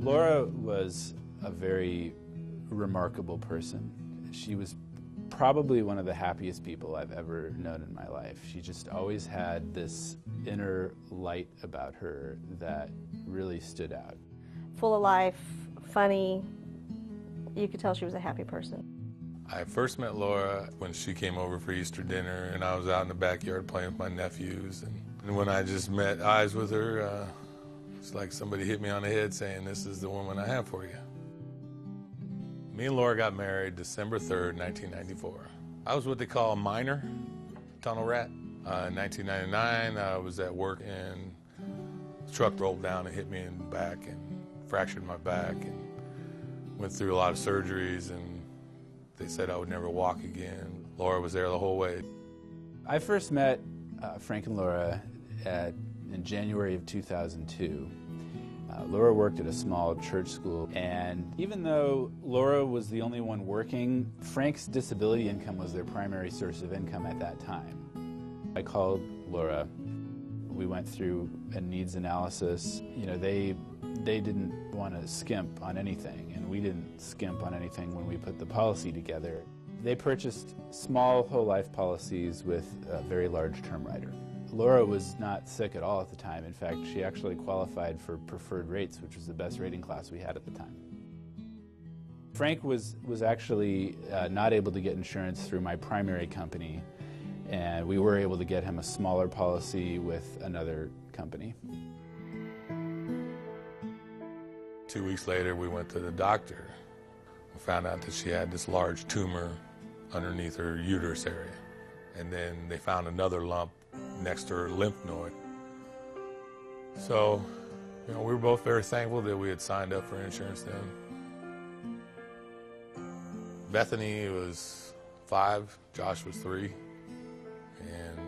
Laura was a very remarkable person. She was probably one of the happiest people I've ever known in my life. She just always had this inner light about her that really stood out. Full of life, funny. You could tell she was a happy person. I first met Laura when she came over for Easter dinner, and I was out in the backyard playing with my nephews. And when I just met eyes with her, it's like somebody hit me on the head saying, "This is the woman I have for you." Me and Laura got married December 3rd, 1994. I was what they call a minor tunnel rat. In 1999, I was at work and the truck rolled down and hit me in the back and fractured my back and went through a lot of surgeries, and they said I would never walk again. Laura was there the whole way. I first met Frank and Laura in January of 2002. Laura worked at a small church school, and even though Laura was the only one working, Frank's disability income was their primary source of income at that time. I called Laura. We went through a needs analysis. You know, they didn't want to skimp on anything, and we didn't skimp on anything when we put the policy together. They purchased small whole life policies with a very large term rider. Laura was not sick at all at the time. In fact, she actually qualified for preferred rates, which was the best rating class we had at the time. Frank was actually not able to get insurance through my primary company, and we were able to get him a smaller policy with another company. 2 weeks later, we went to the doctor. We found out that she had this large tumor underneath her uterus area. And then they found another lump next to her lymph node. So, we were both very thankful that we had signed up for insurance then. Bethany was 5, Josh was 3, and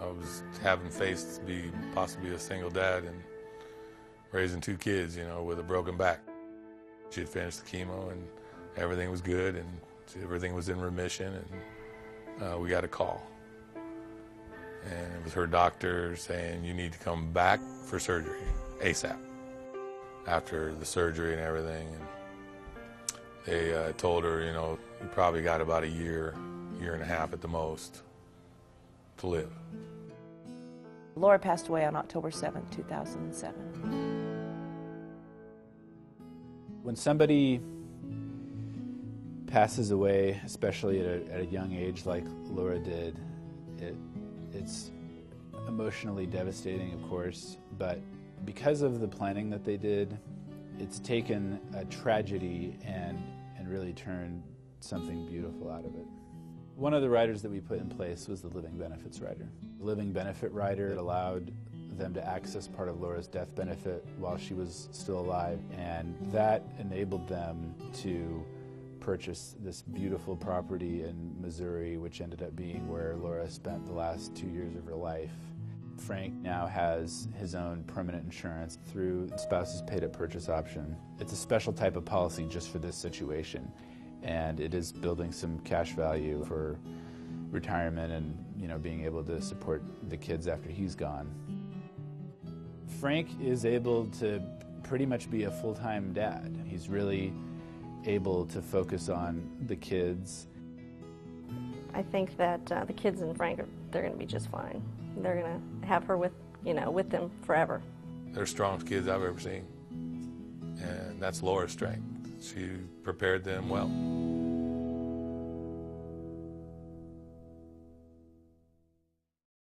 I was having faced to be possibly a single dad and raising 2 kids, with a broken back. She had finished the chemo and everything was good and everything was in remission, and we got a call. And it was her doctor saying, "You need to come back for surgery ASAP." After the surgery and everything, and they told her, you probably got about a year and a half at the most to live. Laura passed away on October 7th, 2007. When somebody passes away, especially at a young age like Laura did, it's emotionally devastating, of course, but because of the planning that they did, it's taken a tragedy and really turned something beautiful out of it. One of the riders that we put in place was the living benefits rider. The living benefit rider allowed them to access part of Laura's death benefit while she was still alive, and that enabled them to purchase this beautiful property in Missouri, which ended up being where Laura spent the last 2 years of her life. Frank now has his own permanent insurance through spouse's paid-up purchase option. It's a special type of policy just for this situation, and it is building some cash value for retirement and being able to support the kids after he's gone. Frank is able to pretty much be a full-time dad. He's really able to focus on the kids. I think that the kids and Frank, they're going to be just fine. They're going to have her with them forever. They're the strongest kids I've ever seen, and that's Laura's strength. She prepared them well.